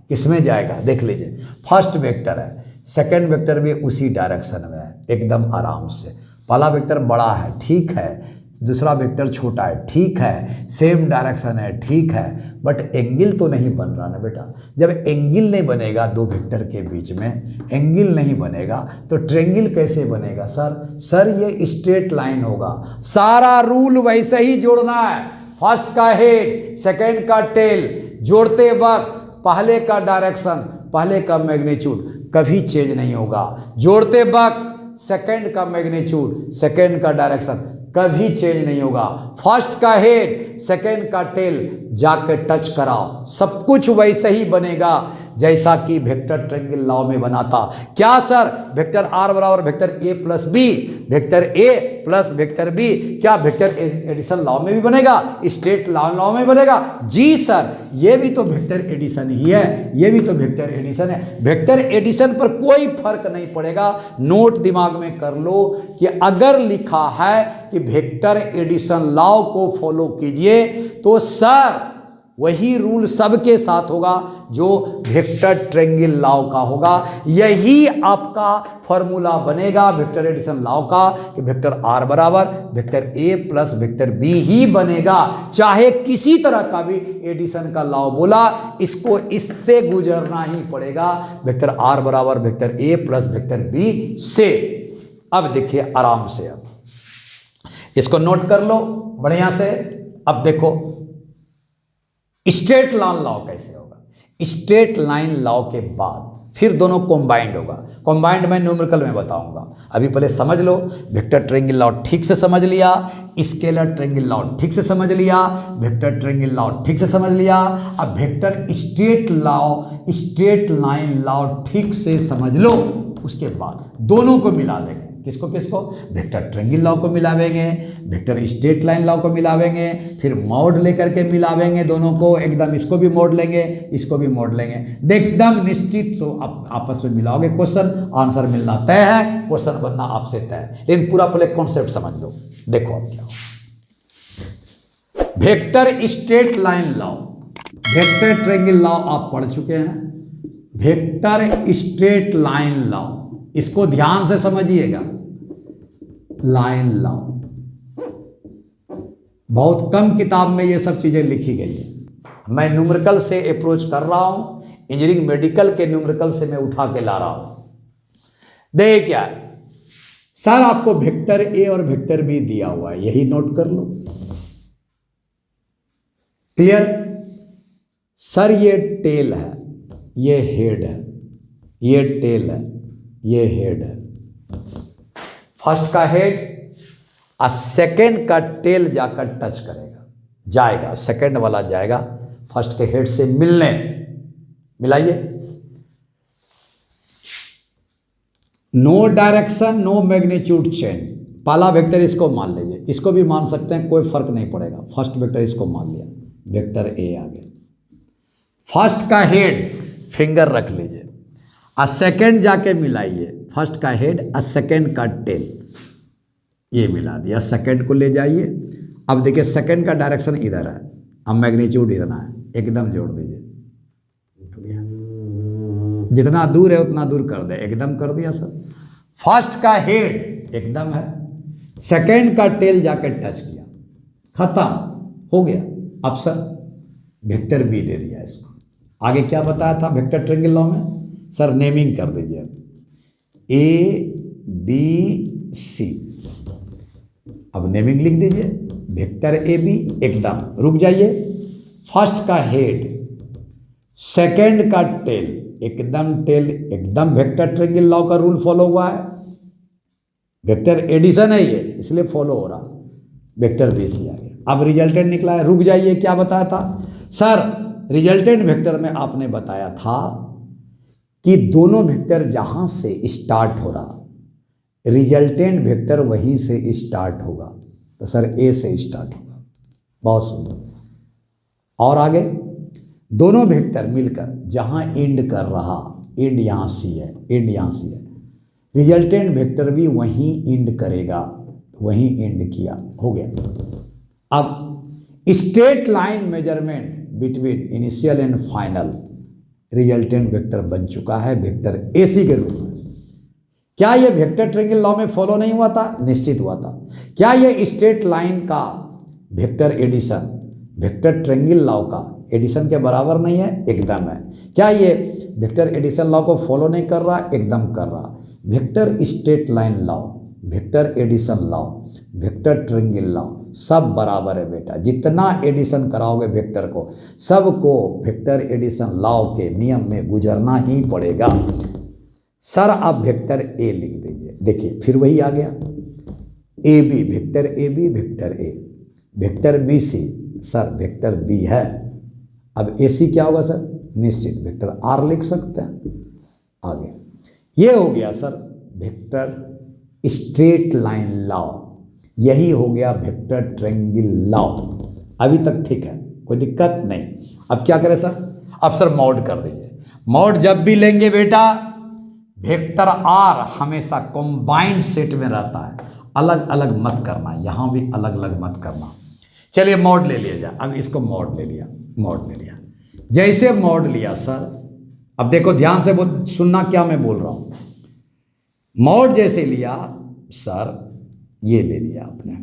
किसमें जाएगा देख लीजिए। फर्स्ट वेक्टर है, सेकंड वेक्टर भी उसी डायरेक्शन में है, एकदम आराम से। पहला वेक्टर बड़ा है, ठीक है, दूसरा वेक्टर छोटा है, ठीक है, सेम डायरेक्शन है, ठीक है, बट एंगल तो नहीं बन रहा ना बेटा। जब एंगल नहीं बनेगा दो वेक्टर के बीच में, एंगल नहीं बनेगा तो ट्रायंगल कैसे बनेगा सर ये स्ट्रेट लाइन होगा। सारा रूल वैसे ही जोड़ना है। फर्स्ट का हेड, सेकेंड का टेल, जोड़ते वक्त पहले का डायरेक्शन, पहले का मैग्नीट्यूड कभी चेंज नहीं होगा। जोड़ते वक्त सेकेंड का मैग्नीट्यूड, सेकेंड का डायरेक्शन कभी चेंज नहीं होगा। फर्स्ट का हेड, सेकेंड का टेल जाके टच कराओ, सब कुछ वैसे ही बनेगा जैसा कि वेक्टर ट्रायंगल लॉ में बना था। क्या सर? वेक्टर आर बराबर vector A plus B, vector A plus vector B, क्या वेक्टर एडिशन लॉ में भी बनेगा, स्ट्रेट लॉ में बनेगा? जी सर, ये भी तो वेक्टर एडिशन ही है, ये भी तो वेक्टर एडिशन है। वेक्टर एडिशन पर कोई फर्क नहीं पड़ेगा। नोट दिमाग में कर लो कि अगर लिखा है कि वेक्टर एडिशन लॉ को फॉलो कीजिए तो सर वही रूल सबके साथ होगा जो वेक्टर ट्रायंगल लॉ का होगा। यही आपका फॉर्मूला बनेगा वेक्टर एडिशन लॉ का कि वेक्टर आर बराबर vector A plus vector B ही बनेगा। चाहे किसी तरह का भी एडिशन का लॉ बोला, इसको इससे गुजरना ही पड़ेगा, वेक्टर आर बराबर vector A plus vector B से। अब देखिए आराम से, अब इसको नोट कर लो बढ़िया से। अब देखो स्ट्रेट लाइन लॉ कैसे होगा। स्ट्रेट लाइन लॉ के बाद फिर दोनों कॉम्बाइंड होगा। कॉम्बाइंड मैं न्यूमेरिकल में बताऊंगा, अभी पहले समझ लो। वेक्टर ट्रायंगल लॉ ठीक से समझ लिया, स्केलर ट्रायंगल लॉ ठीक से समझ लिया, वेक्टर ट्रायंगल लॉ ठीक से समझ लिया। अब vector straight law, straight line law ठीक से समझ लो। उसके बाद दोनों को मिला देंगे। किसको किसको? वेक्टर ट्रायंगल लॉ को मिलावेंगे, वेक्टर स्ट्रेट लाइन लॉ को मिलावेंगे, फिर मोड लेकर के मिलावेंगे दोनों को, एकदम इसको भी मोड लेंगे, इसको भी मोड लेंगे, एकदम निश्चित। सो आप आपस में मिलाओगे, क्वेश्चन आंसर मिलना तय है, क्वेश्चन बनना आपसे तय है। लेकिन पूरा पहले कॉन्सेप्ट समझ लो। देखो अब क्या, vector straight line law, vector triangle law आप पढ़ चुके हैं। वेक्टर स्ट्रेट लाइन लॉ, इसको ध्यान से समझिएगा। लाइन लॉ बहुत कम किताब में ये सब चीजें लिखी गई है। मैं न्यूमेरिकल से अप्रोच कर रहा हूं, इंजीनियरिंग मेडिकल के न्यूमेरिकल से मैं उठा के ला रहा हूं। देखिए क्या है सर, आपको वेक्टर ए और वेक्टर बी दिया हुआ है, यही नोट कर लो। क्लियर? सर ये टेल है, ये हेड है, ये टेल है, ये हेड है। फर्स्ट का हेड और सेकेंड का टेल जाकर टच करेगा, जाएगा, सेकेंड वाला जाएगा फर्स्ट के हेड से मिलने। मिलाइए। No direction, no magnitude change. पहला वेक्टर इसको मान लीजिए, इसको भी मान सकते हैं, कोई फर्क नहीं पड़ेगा। फर्स्ट वेक्टर इसको मान लिया, वेक्टर ए आ गया। फर्स्ट का हेड फिंगर रख लीजिए और सेकेंड जाके मिलाइए। फर्स्ट का हेड और सेकेंड का टेल, ये मिला दिया। सेकेंड को ले जाइए। अब देखिए सेकेंड का डायरेक्शन इधर है, अब मैग्नीट्यूड इतना है, एकदम जोड़ दीजिए। हो गया, जितना दूर है उतना दूर कर दे, एकदम कर दिया सर। फर्स्ट का हेड एकदम है, सेकेंड का टेल जाके टच किया, खत्म हो गया। अब सर वेक्टर बी दे दिया इसको। आगे क्या बताया था वेक्टर ट्रायंगल लॉ में? सर नेमिंग कर दीजिए, ए बी सी। अब नेमिंग लिख दीजिए, वेक्टर ए बी, एकदम रुक जाइए। फर्स्ट का हेड, सेकंड का टेल, एकदम वेक्टर ट्रायंगल लॉ का रूल फॉलो हुआ है, वेक्टर एडिशन है ये, इसलिए फॉलो हो रहा, वेक्टर बेसी आ गया। अब रिजल्टेंट निकला है, रुक जाइए, क्या बताया था सर? रिजल्टेंट वेक्टर में आपने बताया था कि दोनों वेक्टर जहां से स्टार्ट हो रहा, रिजल्टेंट वेक्टर वहीं से स्टार्ट होगा, तो सर ए से स्टार्ट होगा। बहुत सुंदर। और आगे दोनों वेक्टर मिलकर जहां एंड कर रहा, एंड यहां सी है, एंड यहां सी है, रिजल्टेंट वेक्टर भी वहीं एंड करेगा, वहीं एंड किया, हो गया। अब straight line measurement between initial and final resultant vector बन चुका है वेक्टर एसी के रूप में। क्या ये वेक्टर ट्रायंगल लॉ में फॉलो नहीं हुआ था? निश्चित हुआ था। क्या ये स्ट्रेट लाइन का vector addition vector triangle law का एडिशन के बराबर नहीं है? एकदम है। क्या ये वेक्टर एडिशन लॉ को फॉलो नहीं कर रहा? एकदम कर रहा। Vector straight line law, vector addition law, vector triangle law सब बराबर है बेटा। जितना एडिशन कराओगे वेक्टर को, सबको वेक्टर एडिशन लॉ के नियम में गुजरना ही पड़ेगा। सर आप वेक्टर ए लिख दीजिए, देखिए फिर वही आ गया, A B, vector A B, vector A, vector B C, sir vector B है। अब ए सी क्या होगा सर? निश्चित वेक्टर आर लिख सकते हैं। आगे ये हो गया sir vector straight line law, यही हो गया वेक्टर ट्रायंगल लॉ। अभी तक ठीक है, कोई दिक्कत नहीं। अब क्या करें सर? अब सर मॉड कर दीजिए। मॉड जब भी लेंगे बेटा, वेक्टर आर हमेशा कॉम्बाइंड सेट में रहता है, अलग अलग मत करना, यहां भी अलग अलग मत करना। चलिए मॉड ले लिया जाए। अब इसको मॉड ले लिया, मॉड ले लिया। जैसे मॉड लिया सर, अब देखो ध्यान से सुनना क्या मैं बोल रहा हूं। मॉड जैसे लिया सर, ये ले लिया आपने,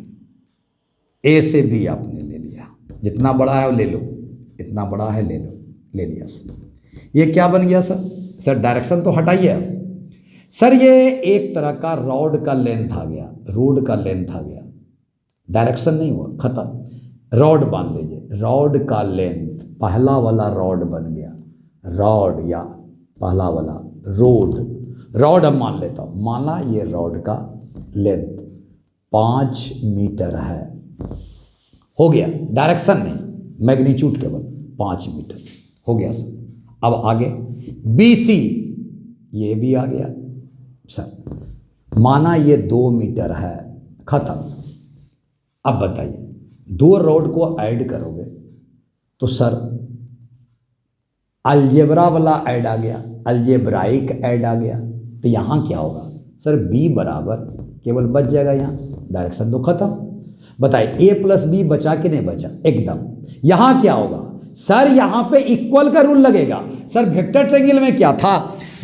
ए से बी आपने ले लिया, जितना बड़ा है वो ले लो, इतना बड़ा है ले लो, ले लिया सर। ये क्या बन गया सर? सर डायरेक्शन तो हटाइए सर, ये एक तरह का रॉड का लेंथ आ गया, रोड का लेंथ आ गया, डायरेक्शन नहीं हुआ, खत्म। रॉड बांध लीजिए, रॉड का लेंथ, पहला वाला रॉड बन गया, रॉड या पहला वाला रोड, रॉड अब मान लेता हूँ, माना ये रॉड का लेंथ 5 मीटर है, हो गया, डायरेक्शन नहीं, मैग्नीट्यूड केवल 5 मीटर, हो गया सर। अब आगे बी सी, ये भी आ गया सर, माना ये 2 मीटर है, खत्म। अब बताइए, 2 रॉड को ऐड करोगे तो सर अलजेब्रा वाला ऐड आ गया, अलजेब्राइक ऐड आ गया, तो यहाँ क्या होगा सर? बी बराबर केवल बच जाएगा, यहाँ डायरेक्शन तो खत्म। बताइए ए प्लस बी बचा कि नहीं बचा? एकदम। यहाँ क्या होगा सर? यहाँ पे इक्वल का रूल लगेगा सर। वेक्टर ट्रायंगल में क्या था?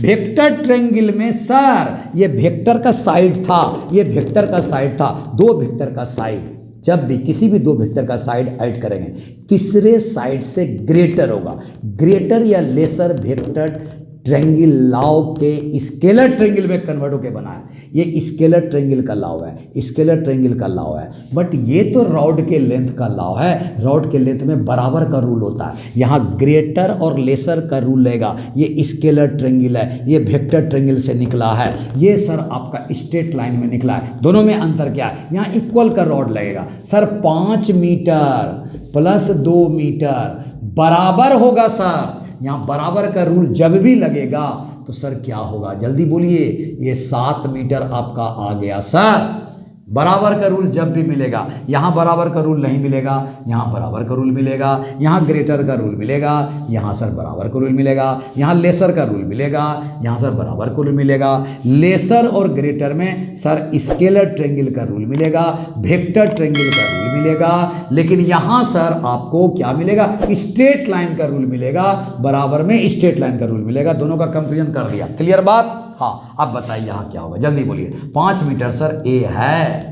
वेक्टर ट्रायंगल में सर ये वेक्टर का साइड था, ये वेक्टर का साइड था, 2 वेक्टर का साइड, जब भी किसी भी 2 वेक्टर का साइड ऐड करेंगे, तीसरे साइड से ग्रेटर होगा, ग्रेटर या लेसर वेक्टर ट्रायंगल लॉ के स्केलर ट्रायंगल में कन्वर्ट होकर बना है। ये स्केलर ट्रायंगल का लॉ है, स्केलर ट्रायंगल का लॉ है, बट ये तो रॉड के लेंथ का लॉ है। रॉड के लेंथ में बराबर का रूल होता है, यहाँ ग्रेटर और लेसर का रूल लेगा। ये स्केलर ट्रायंगल है, ये वेक्टर ट्रायंगल से निकला है, ये सर आपका स्ट्रेट लाइन में निकला है। दोनों में अंतर क्या है? यहाँ इक्वल का रॉड लगेगा सर, 5 मीटर प्लस 2 मीटर बराबर होगा सर। यहाँ बराबर का रूल जब भी लगेगा तो सर क्या होगा? जल्दी बोलिए। ये 7 मीटर आपका आ गया सर। बराबर का रूल जब भी मिलेगा, यहाँ बराबर का रूल नहीं मिलेगा, यहाँ बराबर का रूल मिलेगा, यहाँ ग्रेटर का रूल मिलेगा, यहाँ सर बराबर का रूल मिलेगा, यहाँ लेसर का रूल मिलेगा, यहाँ सर बराबर का रूल मिलेगा। लेसर और ग्रेटर में सर स्केलर ट्रायंगल का रूल मिलेगा, वेक्टर ट्रायंगल का रूल मिलेगा, लेकिन यहाँ सर आपको क्या मिलेगा? स्ट्रेट लाइन का रूल मिलेगा, बराबर में स्ट्रेट लाइन का रूल मिलेगा। दोनों का कंपेरिजन कर दिया, क्लियर बात? हाँ, अब बताइए यहाँ क्या होगा, जल्दी बोलिए। 5 मीटर सर ए है,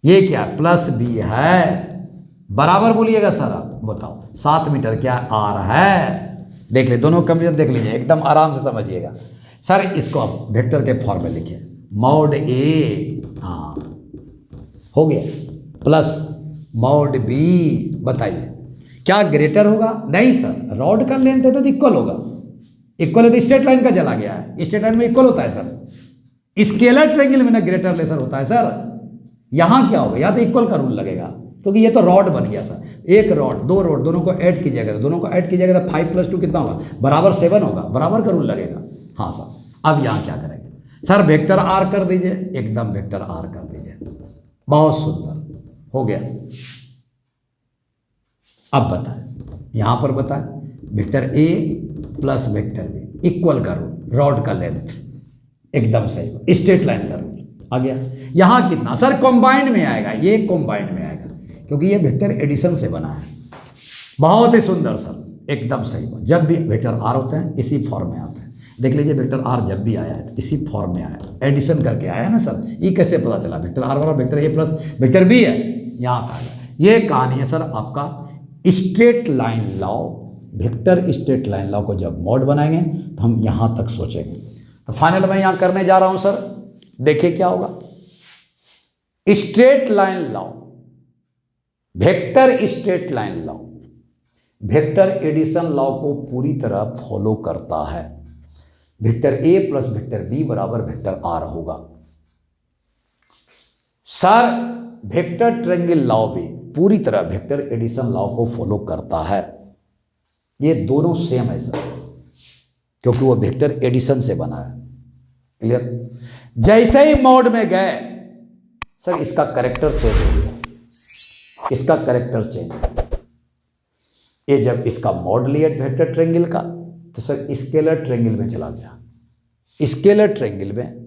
ये क्या प्लस बी है, बराबर बोलिएगा सर। आप बताओ 7 मीटर क्या आर है? देख ले, दोनों कंपेरिजन देख लीजिए, एकदम आराम से समझिएगा सर। इसको आप वेक्टर के फॉर्म में लिखिए, मॉड ए, हाँ हो गया, प्लस मॉड बी। बताइए क्या ग्रेटर होगा? नहीं सर, रॉड का लेंथ है तो इक्वल होगा। इक्वल है तो स्ट्रेट लाइन का चला गया है, स्ट्रेट लाइन में इक्वल होता है सर। स्केलर ट्रायंगल में ना ग्रेटर लेसर होता है सर। यहाँ क्या होगा? यहाँ तो इक्वल का रूल लगेगा, क्योंकि ये तो रॉड बन गया सर। एक रॉड, दो रॉड, दोनों को ऐड कीजिएगा, दोनों को ऐड कीजिएगा तो 5 + 2 कितना होगा? बराबर 7 होगा, बराबर का रूल लगेगा। हाँ सर, अब यहाँ क्या करेंगे सर? वेक्टर आर कर दीजिए, एकदम वेक्टर आर कर दीजिए। बहुत सुंदर हो गया। अब बताएं, यहाँ पर बताएं, vector A plus vector B equal का रूल, रॉड का लेंथ एकदम सही, स्ट्रेट लाइन का रूल आ गया। यहाँ कितना सर? कॉम्बाइंड में आएगा, ये कॉम्बाइंड में आएगा, क्योंकि ये वेक्टर एडिशन से बना है। बहुत ही सुंदर सर, एकदम सही। जब भी वेक्टर आर होते हैं इसी फॉर्म में आते हैं। देख लीजिए, वेक्टर आर जब भी आया है तो इसी फॉर्म में आया, एडिशन करके आया है ना सर। ये कैसे पता चला? वेक्टर आर बराबर vector A plus vector B है, यहाँ का आएगा। ये कहानी है सर आपका straight line law. Vector straight line law को जब मॉड बनाएंगे तो हम यहाँ तक सोचेंगे। तो फाइनल मैं यहाँ करने जा रहा हूँ सर, देखिए क्या होगा। Straight line law, vector straight line law vector addition law को पूरी तरह फॉलो करता है। Vector A plus vector B बराबर वेक्टर आर होगा सर। वेक्टर ट्रायंगल लॉ भी पूरी तरह वेक्टर एडिशन लॉ को फॉलो करता है। ये दोनों सेम है सर, क्योंकि वो वेक्टर एडिशन से बना है। क्लियर? जैसे ही मोड में गए सर, इसका कैरेक्टर चेंज हो गया, इसका कैरेक्टर चेंज हो गया। ये जब इसका मॉड लिया वेक्टर ट्रायंगल का तो सर स्केलर ट्रायंगल में चला गया। स्केलर ट्रायंगल में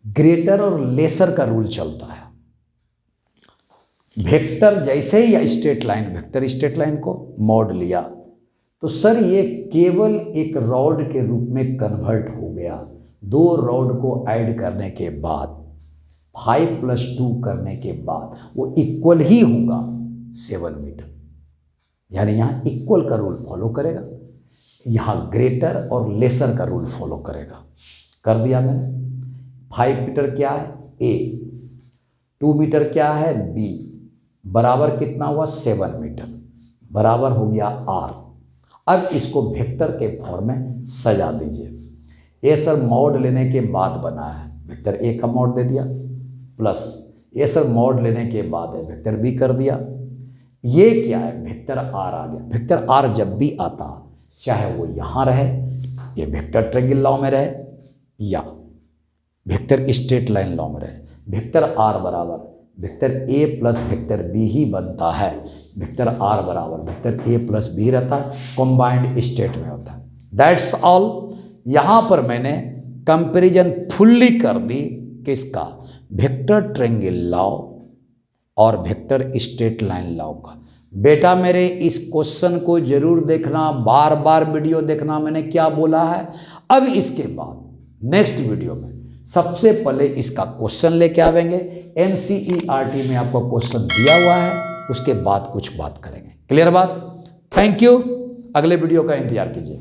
ग्रेटर और लेसर का रूल चलता है। वेक्टर जैसे ही straight line, vector straight line को मॉड लिया तो सर ये केवल एक रॉड के रूप में कन्वर्ट हो गया। 2 रॉड को ऐड करने के बाद, 5 + 2 करने के बाद वो इक्वल ही होगा 7 मीटर। यानी यहाँ इक्वल का रूल फॉलो करेगा, यहाँ ग्रेटर और लेसर का रूल फॉलो करेगा। कर दिया मैंने। 5 मीटर क्या है? ए। 2 मीटर क्या है? बी। बराबर कितना हुआ? 7 मीटर। बराबर हो गया आर। अब इसको वेक्टर के फॉर्म में सजा दीजिए। ये सर मॉड लेने के बाद बना है, वेक्टर ए का मॉड दे दिया, प्लस ये सर मॉड लेने के बाद है वेक्टर बी कर दिया। ये क्या है? वेक्टर आर आ गया। वेक्टर आर जब भी आता, चाहे वो यहाँ रहे, ये वेक्टर ट्रायंगल लॉ में रहे, या वेक्टर स्ट्रेट लाइन लॉ में रहे, वेक्टर आर बराबर vector A plus vector B ही बनता है। वेक्टर आर बराबर वेक्टर ए प्लस बी रहता है, कॉम्बाइंड स्टेट में होता है। That's all. यहाँ पर मैंने कंपैरिजन फुल्ली कर दी किसका? वेक्टर ट्रायंगल लॉ और वेक्टर स्ट्रेट लाइन लॉ का। बेटा मेरे इस क्वेश्चन को जरूर देखना, बार बार वीडियो देखना, मैंने क्या बोला है। अब इसके बाद नेक्स्ट वीडियो में सबसे पहले इसका क्वेश्चन लेके आवेंगे। NCERT में आपको क्वेश्चन दिया हुआ है, उसके बाद कुछ बात करेंगे। क्लियर बात? Thank you. अगले वीडियो का इंतजार कीजिए।